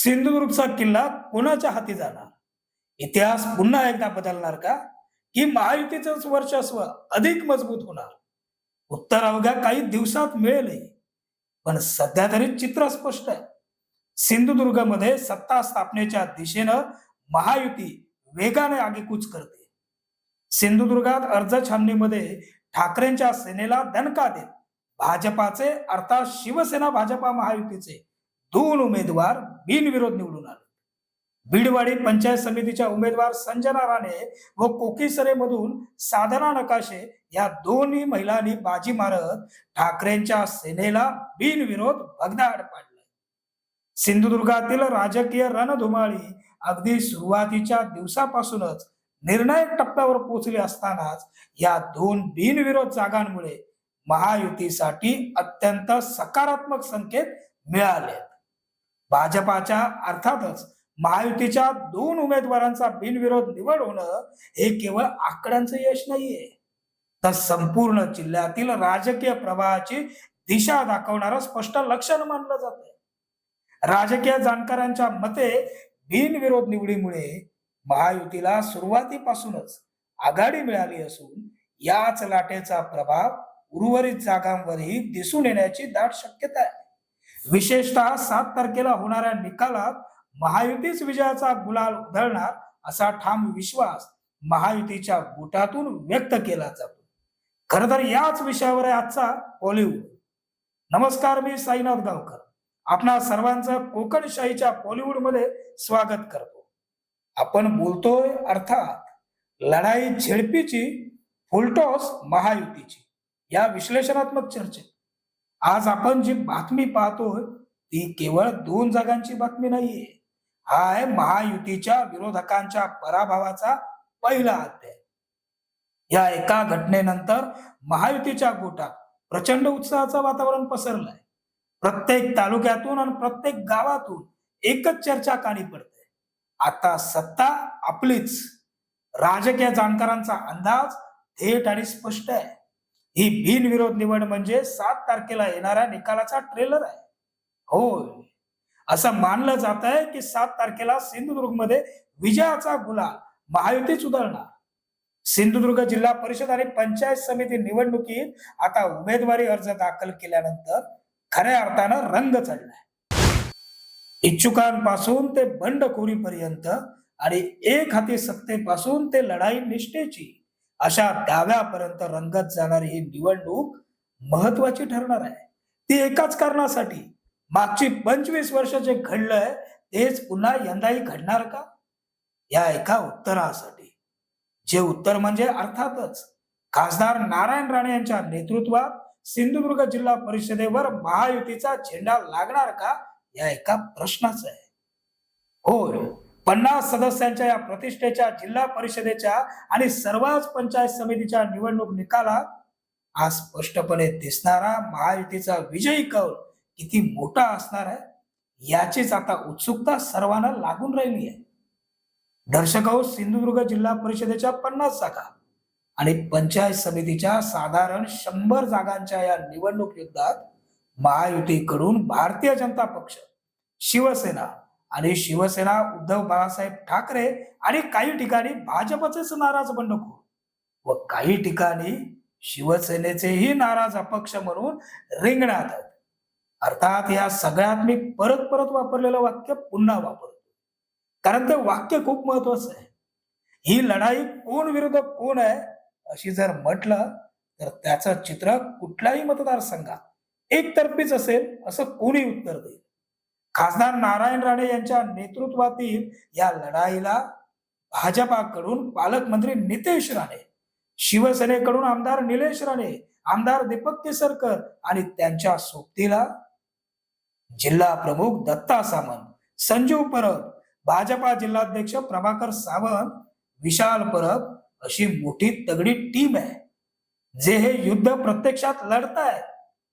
सिंधुदुर्गचा किल्ला कोणाच्या हाती जाणार? इतिहास पुन्हा एकदा बदलणार का? की महायुतीचंच वर्चस्व अधिक मजबूत होणार? उत्तर अवघ्या काही दिवसात मिळेलही. पण सध्या तरी चित्र स्पष्ट आहे. सिंधुदुर्गमध्ये सत्ता स्थापनेच्या दिशेनं महायुती वेगाने आगेकूच करते. सिंधुदुर्गात अर्ज छाननीमध्ये ठाकरेंच्या सेनेला दणका देत भाजपाचे अर्थात शिवसेना भाजपा महायुतीचे दोन उमेदवार बिनविरोध निवडून आले. बीडवाडी पंचायत समितीच्या उमेदवार संजना राणे व कोकीसरे मधून साधना नकाशे या दोन्ही महिलांनी बाजी मारत ठाकरेंच्या सेनेला बिनविरोध भगदाड पाडलं. सिंधुदुर्गातील राजकीय रणधुमाळी अगदी सुरुवातीच्या दिवसापासूनच निर्णायक टप्प्यावर पोहोचली असतानाच या दोन बिनविरोध जागांमुळे महायुतीसाठी अत्यंत सकारात्मक संकेत मिळाले. भाजपाच्या अर्थातच महायुतीच्या दोन उमेदवारांचा बिनविरोध निवड होणं हे केवळ आकड्यांचं यश नाहीये, तर संपूर्ण जिल्ह्यातील राजकीय प्रवाहाची दिशा दाखवणारं स्पष्ट लक्षण मानलं जाते. राजकीय जाणकारांच्या मते बिनविरोध निवडीमुळे महायुतीला सुरुवातीपासूनच आघाडी मिळाली असून याच लाटेचा प्रभाव उर्वरित जागांवरही दिसून येण्याची दाट शक्यता आहे. विशेषतः 7 तारखेला होणाऱ्या निकालात महायुतीच विजयाचा गुलाल उधळणार असा ठाम विश्वास महायुतीच्या गोटातून व्यक्त केला जातो. खर तर याच विषयावर आहे आजचा पॉलिवूड. नमस्कार, मी साईनाथ गावकर आपणा सर्वांचं कोकणशाहीच्या पॉलिवूड मध्ये स्वागत करतो. आपण बोलतोय अर्थात लढाई झेडपीची, फुलटॉस महायुतीची या विश्लेषणात्मक चर्चेत. आज आपण जी बातमी पाहतोय ती केवळ 2 जागांची बातमी नाहीये. हा आहे महायुतीच्या विरोधकांच्या पराभवाचा पहिला अध्याय. या एका घटनेनंतर महायुतीच्या गोटात प्रचंड उत्साहाचं वातावरण पसरलंय. प्रत्येक तालुक्यातून आणि प्रत्येक गावातून एकच चर्चा कानी पडते, आता सत्ता आपलीच. राजकीय जाणकारांचा अंदाज थेट आणि स्पष्ट आहे. ही बिनविरोध निवड म्हणजे 7 तारखेला येणाऱ्या निकालाचा ट्रेलर आहे. होय, असं मानलं जात आहे की 7 तारखेला सिंधुदुर्गमध्ये विजयाचा गुलाल महायुतीच उधळणार. सिंधुदुर्ग जिल्हा परिषद आणि पंचायत समिती निवडणुकीत आता उमेदवारी अर्ज दाखल केल्यानंतर खऱ्या अर्थानं रंग चढलाय. इच्छुकांपासून ते बंडखोरीपर्यंत आणि एक हाती सत्तेपासून ते लढाई निष्ठेची अशा दाव्यापर्यंत रंगत जाणारी ही निवडणूक महत्वाची ठरणार आहे. ती एकाच कारणासाठी, मागची 25 वर्ष जे घडलंय तेच पुन्हा यंदाही घडणार का, या एका उत्तरासाठी. जे उत्तर म्हणजे अर्थातच खासदार नारायण राणे यांच्या नेतृत्वात सिंधुदुर्ग जिल्हा परिषदेवर महायुतीचा झेंडा लागणार का, या एका प्रश्नाचं आहे. होय, 50 सदस्यांच्या या प्रतिष्ठेच्या जिल्हा परिषदेच्या आणि सर्वच पंचायत समितीच्या निवडणूक निकालात आज स्पष्टपणे दिसणारा महायुतीचा विजयी कौल किती मोठा असणार आहे याचीच आता उत्सुकता सर्वांना लागून राहिली आहे. दर्शक हो, सिंधुदुर्ग जिल्हा परिषदेच्या 50 जागा आणि पंचायत समितीच्या साधारण 100 जागांच्या या निवडणूक युद्धात महायुतीकडून भारतीय जनता पक्ष, शिवसेना आणि शिवसेना उद्धव बाळासाहेब ठाकरे आणि काही ठिकाणी भाजपचेच नाराज बंडखोर व काही ठिकाणी शिवसेनेचेही नाराज अपक्ष म्हणून रिंगणात आहेत. अर्थात या सगळ्यात मी परत परत वापरलेलं वाक्य पुन्हा वापरतो, कारण ते वाक्य खूप महत्वाचं आहे. ही लढाई कोण विरुद्ध कोण आहे अशी जर म्हटलं तर त्याचं चित्र कुठल्याही मतदारसंघात एकतर्फीच असेल असं कोणी उत्तर देईल. खासदार नारायण राणे यांच्या नेतृत्वातील या लढाईला भाजपाकडून पालकमंत्री नितेश राणे, शिवसेनेकडून आमदार निलेश राणे, आमदार दीपक केसरकर आणि त्यांच्या सोबतीला जिल्हा प्रमुख दत्ता सामंत, संजीव परब, भाजपा जिल्हाध्यक्ष प्रभाकर सावंत, विशाल परब अशी मोठी तगडी टीम आहे. जे हे युद्ध प्रत्यक्षात लढतायत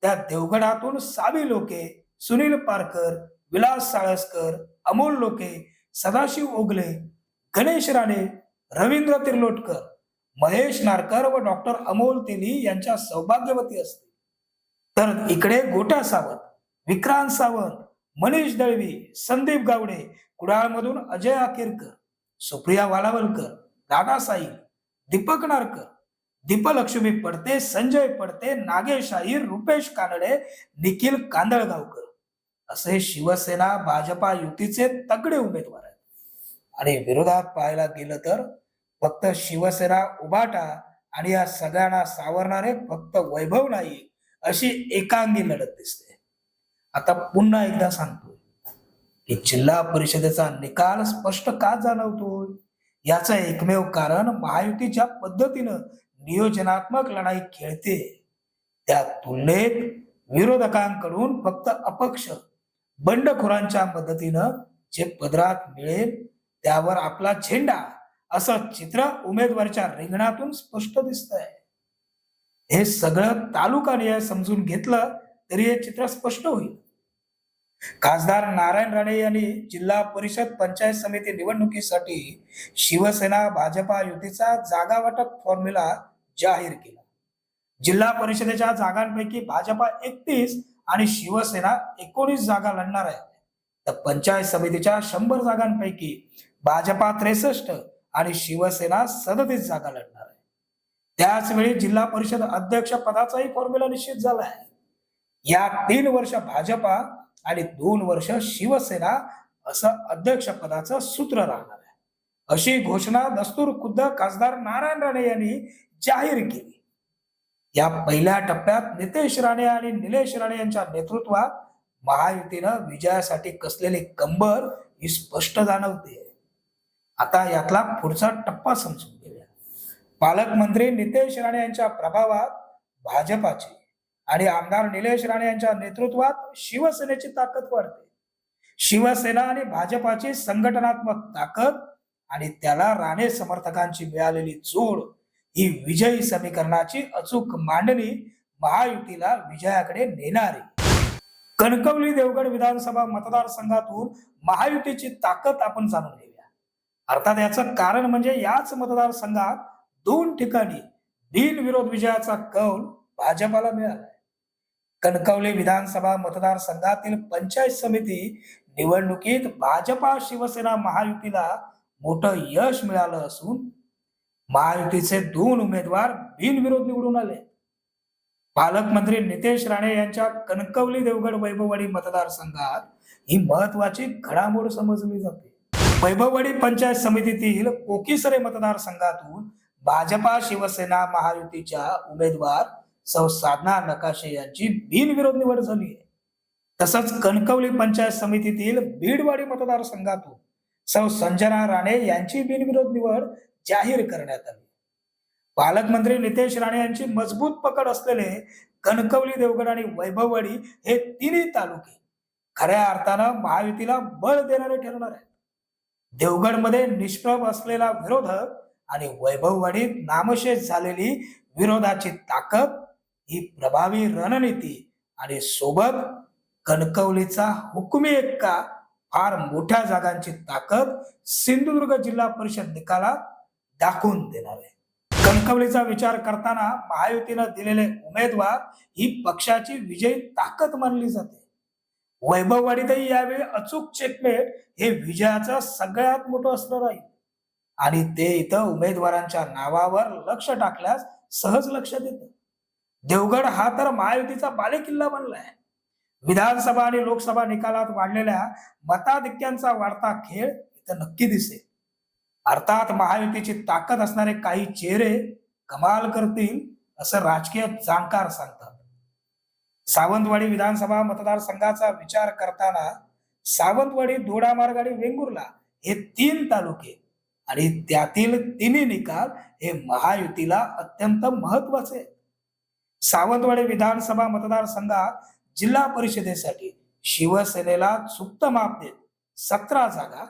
त्या देवगडातून सावी लोके, सुनील पारकर, विलास साळसकर, अमोल लोके, सदाशिव ओगले, गणेश राणे, रवींद्र तिर्लोटकर, महेश नारकर व डॉक्टर अमोल तेली यांच्या सौभाग्यवती असते. तर इकडे गोटा सावंत, विक्रांत सावंत, मनीष दळवी, संदीप गावडे, कुडाळमधून अजय अखेरकर, सुप्रिया वालावलकर, दादा साई, दीपक नारकर, दीपलक्ष्मी पडते, संजय पडते, नागेश आहीर, रुपेश कानडे, निखिल कांदळगावकर असे शिवसेना भाजपा युतीचे तगडे उमेदवार आहेत. आणि विरोधात पाहायला गेलं तर फक्त शिवसेना उभाटा आणि या सगळ्यांना सावरणारे फक्त वैभव नाही अशी एकांगी लढत दिसते. आता पुन्हा एकदा सांगतोय की जिल्हा परिषदेचा निकाल स्पष्ट का जाणवतोय याचं एकमेव कारण महायुती ज्या पद्धतीनं नियोजनात्मक लढाई खेळते त्या तुलनेत विरोधकांकडून फक्त अपक्ष बंडखोरांच्या मदतीनं जे पदरात मिळेल त्यावर आपला झेंडा असं चित्र उमेदवाराच्या रिंगणातून स्पष्ट दिसतंय. हे सगळं तालुका निहाय समजून घेतलं तरी हे चित्र स्पष्ट होईल. खासदार नारायण राणे यांनी जिल्हा परिषद पंचायत समिती निवडणुकीसाठी शिवसेना भाजपा युतीचा जागा वाटप फॉर्म्युला जाहीर केला. जिल्हा परिषदेच्या जागांपैकी भाजपा 31 आणि शिवसेना 19 जागा लढणार आहे, तर पंचायत समितीच्या 100 जागांपैकी भाजपा 63 आणि शिवसेना 37 जागा लढणार आहे. त्याच वेळी जिल्हा परिषद अध्यक्ष पदाचाही फॉर्म्युला निश्चित झाला आहे. या 3 वर्ष भाजपा आणि 2 वर्ष शिवसेना असं अध्यक्ष पदाचं सूत्र राहणार आहे, अशी घोषणा दस्तूर खुद्द खासदार नारायण राणे यांनी जाहीर केली. या पहिल्या टप्प्यात नितेश राणे आणि निलेश राणे यांच्या नेतृत्वात महायुतीनं विजयासाठी कसलेली कंबर ही स्पष्ट जाणवते. आता यातला पुढचा टप्पा समजून घेऊया. पालकमंत्री नितेश राणे यांच्या प्रभावात भाजपाची आणि आमदार निलेश राणे यांच्या नेतृत्वात शिवसेनेची ताकद वाढते. शिवसेना आणि भाजपाची संघटनात्मक ताकद आणि त्याला राणे समर्थकांची मिळालेली जोड ही विजयी समीकरणाची अचूक मांडणी महायुतीला विजयाकडे नेणारी. कणकवली देवगड विधानसभा मतदारसंघातून महायुतीची ताकद आपण जाणून घेऊया. अर्थात याचं कारण म्हणजे याच मतदारसंघात 2 ठिकाणी बिनविरोध विजयाचा कौल भाजपाला मिळाला. कणकवली विधानसभा मतदारसंघातील पंचायत समिती निवडणुकीत भाजपा शिवसेना महायुतीला मोठं यश मिळालं असून महायुतीचे 2 उमेदवार बिनविरोध निवडून आले. पालकमंत्री नितेश राणे यांच्या कणकवली देवगड वैभववाडी मतदारसंघात ही महत्वाची घडामोड समजली जाते. वैभववाडी पंचायत समितीतील कोकीसरे मतदारसंघातून भाजपा शिवसेना महायुतीच्या उमेदवार सौ साधना नकाशे यांची बिनविरोध निवड झाली आहे. तसंच कणकवली पंचायत समितीतील बीडवाडी मतदारसंघातून सौ संजना राणे यांची बिनविरोध निवड जाहीर करण्यात आली. पालकमंत्री नितेश राणे यांची मजबूत पकड असलेले कणकवली देवगड आणि वैभववाडी हे तिन्ही तालुके खऱ्या अर्थानं महायुतीला बळ देणारे ठरणार आहेत. देवगडमध्ये निष्प्रभ असलेला विरोधक आणि वैभववाडीत नामशेष झालेली विरोधाची ताकद ही प्रभावी रणनीती आणि सोबत कणकवलीचा हुकुमी एक्का फार मोठ्या जागांची ताकद सिंधुदुर्ग जिल्हा परिषद निकालात दाखवून देणार आहे. कणकवलीचा विचार करताना महायुतीनं दिलेले उमेदवार ही पक्षाची विजयी ताकद मानली जाते. वैभववाडीतही यावेळी अचूक चेकमेट हे विजयाचं सगळ्यात मोठं असणार आहे आणि ते इथं उमेदवारांच्या नावावर लक्ष टाकल्यास सहज लक्षात येतं. देवगड हा तर महायुतीचा बालेकिल्ला बनलाय. विधानसभा आणि लोकसभा निकालात वाढलेल्या मताधिक्यांचा वाढता खेळ इथं नक्की दिसेल. अर्थात महायुतीची ताकद असणारे काही चेहरे कमाल करतील असं राजकीय जाणकार सांगतात. सावंतवाडी विधानसभा मतदारसंघाचा विचार करताना सावंतवाडी, दोडामार्ग आणि वेंगुर्ला हे 3 तालुके आणि त्यातील तिन्ही निकाल हे महायुतीला अत्यंत महत्वाचे आहेत. सावंतवाडी विधानसभा मतदारसंघात जिल्हा परिषदेसाठी शिवसेनेला चुकत माप देत 17 जागा,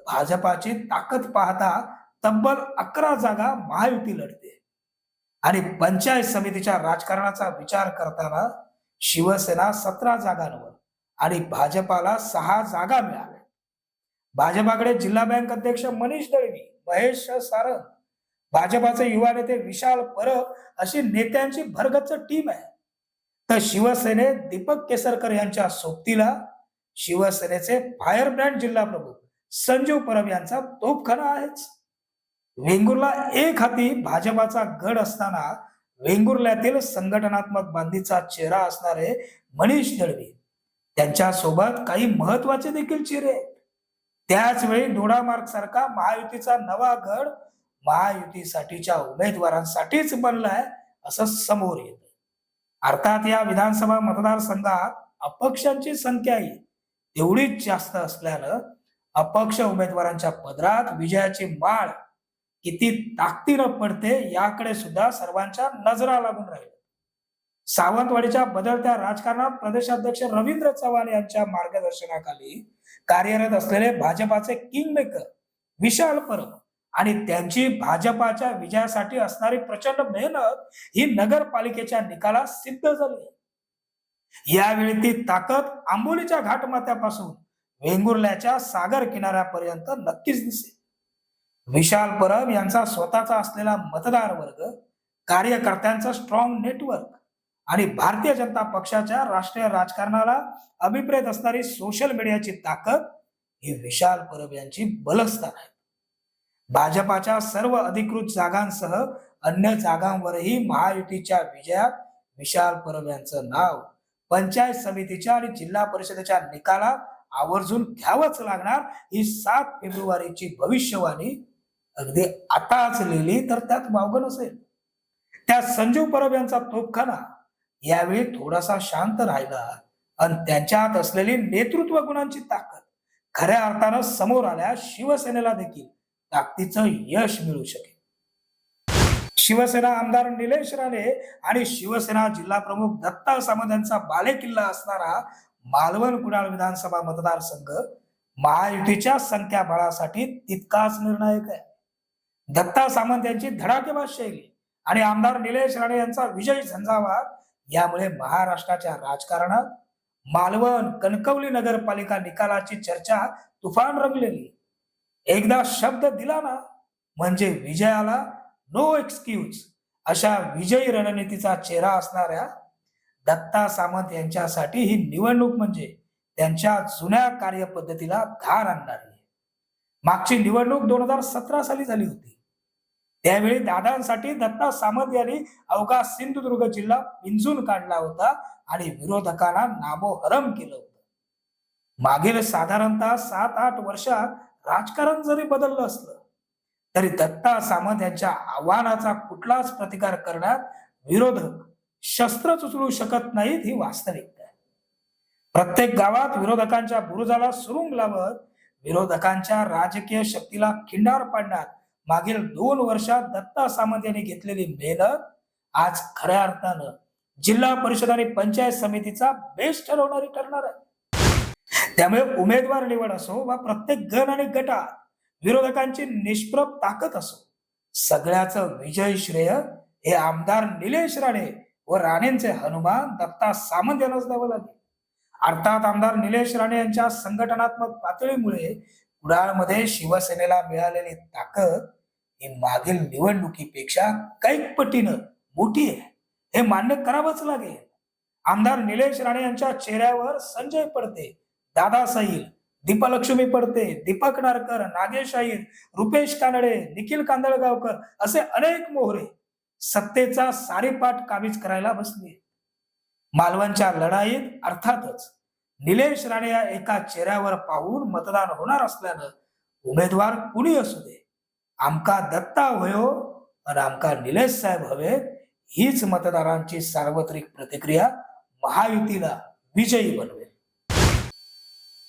भाजपाची ताकद पाहता तब्बल 11 जागा महायुती लढते. आणि पंचायत समितीच्या राजकारणाचा विचार करताना शिवसेना 17 जागांवर आणि भाजपाला 6 जागा मिळाल्या. भाजपाकडे जिल्हा बँक अध्यक्ष मनीष दळवी, महेश सारंग, भाजपाचे युवा नेते विशाल परब अशी नेत्यांची भरगच्च टीम आहे. तर शिवसेनेत दीपक केसरकर यांच्या सोबतीला शिवसेनेचे फायर ब्रँड जिल्हा प्रमुख संजीव परब यांचा तोफखाना आहेच. वेंगुर्ला एक हाती भाजपाचा गड असताना वेंगुर्ल्यातील संघटनात्मक बांधीचा चेहरा असणारे मनीष दळवी त्यांच्या सोबत काही महत्वाचे देखील चेहरे आहेत. त्याच वेळी दोडामार्ग सारखा महायुतीचा नवा गड महायुतीसाठीच्या उमेदवारांसाठीच बनलाय असं समोर येत. अर्थात या विधानसभा मतदारसंघात अपक्षांची संख्याही तेवढीच जास्त असल्यानं अपक्ष उमेदवारांच्या पदरात विजयाची माळ किती ताकदीनं पडते याकडे सुद्धा सर्वांच्या नजरा लागून राहिल्या. सावंतवाडीच्या बदलत्या राजकारणात प्रदेशाध्यक्ष रवींद्र चव्हाण यांच्या मार्गदर्शनाखाली कार्यरत असलेले भाजपाचे किंगमेकर विशाल परब आणि त्यांची भाजपाच्या विजयासाठी असणारी प्रचंड मेहनत ही नगरपालिकेच्या निकालात सिद्ध झाली. यावेळी ती ताकद आंबोलीच्या घाटमाथ्यापासून वेंगुर्ल्याच्या सागर किनाऱ्यापर्यंत नक्कीच दिसेल. विशाल परब यांचा स्वतःचा असलेला मतदार वर्ग, कार्यकर्त्यांचं स्ट्रॉंग नेटवर्क आणि भारतीय जनता पक्षाच्या राष्ट्रीय राजकारणाला अभिप्रेत असणारी सोशल मीडियाची ताकद ही विशाल परब यांची बलस्थान आहे. भाजपाच्या सर्व अधिकृत जागांसह अन्य जागांवरही महायुतीच्या विजयात विशाल परब यांचं नाव पंचायत समितीच्या आणि जिल्हा परिषदेच्या निकालात आवर्जून घ्यावंच लागणार. ही 7 फेब्रुवारीची भविष्यवाणी अगदी आताच लिहिली तर त्यात वावगं नसेल. त्या संजीव परब यांचा तोफखाना यावेळी थोडासा शांत राहिला आणि त्यांच्यात असलेली नेतृत्व गुणांची ताकद खऱ्या अर्थानं समोर आल्या शिवसेनेला देखील ताकदीचं यश मिळू शकेल. शिवसेना आमदार निलेश राणे आणि शिवसेना जिल्हा प्रमुख दत्ता सामंत यांचा बालेकिल्ला असणारा मालवण कुडाळ विधानसभा मतदारसंघ महायुतीच्या संख्याबळासाठी तितकाच निर्णायक आहे. दत्ता सामंत यांची धडाकेबाज शैली आणि आमदार निलेश राणे यांचा विजय झंझावात यामुळे महाराष्ट्राच्या राजकारणात मालवण कणकवली नगरपालिका निकालाची चर्चा तुफान रंगलेली. एकदा शब्द दिला ना म्हणजे विजयाला नो एक्सक्यूज अशा विजयी रणनीतीचा चेहरा असणाऱ्या दत्ता सामंत यांच्यासाठी ही निवडणूक म्हणजे त्यांच्या जुन्या कार्यपद्धतीला धार आणणारी. मागची निवडणूक 2017 साली झाली होती. त्यावेळी दादांसाठी दत्ता सामंत यांनी अवघा सिंधुदुर्ग जिल्हा पिंजून काढला होता आणि विरोधकांना नामोहरम केलं होतं. मागील साधारणतः 7-8 वर्षात राजकारण जरी बदललं असलं तरी दत्ता सामंत यांच्या आव्हानाचा कुठलाच प्रतिकार करण्यात विरोधक शस्त्रच उचलू शकत नाहीत ही वास्तविकता आहे. प्रत्येक गावात विरोधकांच्या बुरुजाला सुरुंग लावत विरोधकांच्या राजकीय शक्तीला खिंडार पाडण्यात मागील 2 वर्षात दत्ता सामंत यांनी घेतलेली मेहनत आज खऱ्या अर्थानं जिल्हा परिषद आणि पंचायत समितीचा बेस ठरवणारी ठरणार आहे. त्यामुळे उमेदवार निवड असो वा प्रत्येक गण आणि गटात विरोधकांची निष्प्रभ ताकद असो, सगळ्याचं विजय श्रेय हे आमदार निलेश राणे व राणेंचे हनुमान दत्ता सामंत यांनाच द्यावं लागेल. अर्थात आमदार निलेश राणे यांच्या संघटनात्मक पातळीमुळे कुडाळमध्ये शिवसेनेला मिळालेली ताकद ही मागील निवडणुकीपेक्षा कैक पटीनं मोठी आहे हे मान्य करावंच लागेल. आमदार निलेश राणे यांच्या चेहऱ्यावर संजय पडते, दादा सैल, दीपलक्ष्मी पडते, दीपक नारकर, नागेश अहिर, रुपेश कानडे, निखिल कांदळगावकर असे अनेक मोहरे सत्तेचा सारीपाट काबीज करायला बसले. मालवणच्या लढाईत अर्थातच निलेश राणे या एका चेहऱ्यावर पाहून मतदान होणार असल्यानं उमेदवार कुणी असू दे, आमका दत्ता होयो आणि आमका निलेश साहेब हवे हीच मतदारांची सार्वत्रिक प्रतिक्रिया महायुतीला विजयी बनवेल.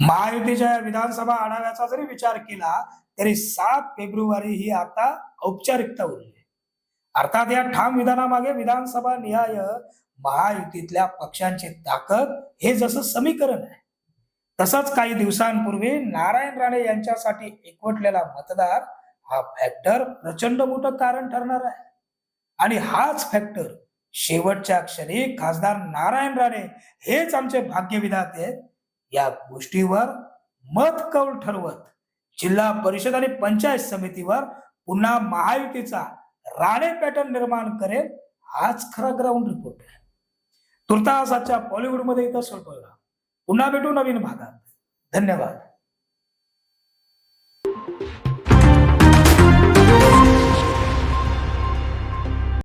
महायुतीच्या विधानसभा आढाव्याचा जरी विचार केला तरी 7 फेब्रुवारी ही आता औपचारिकता उरली. अर्थात या ठाम विधानामागे विधानसभा निहाय महायुतीतल्या पक्षांची ताकद हे जसं समीकरण आहे, तसंच काही दिवसांपूर्वी नारायण राणे यांच्यासाठी एकवटलेला मतदार हा फॅक्टर प्रचंड मोठं कारण ठरणार आहे. आणि हाच फॅक्टर शेवटच्या क्षणी खासदार नारायण राणे हेच आमचे भाग्यविधाते या गोष्टीवर मत कौल ठरवत जिल्हा परिषद आणि पंचायत समितीवर पुन्हा महायुतीचा राणे पॅटर्न निर्माण करेल हाच खरा ग्राउंड रिपोर्ट आहे. तुर्तास आजच्या बॉलिवूडमध्ये इथं सोडला. पुन्हा भेटू नवीन भागात. धन्यवाद.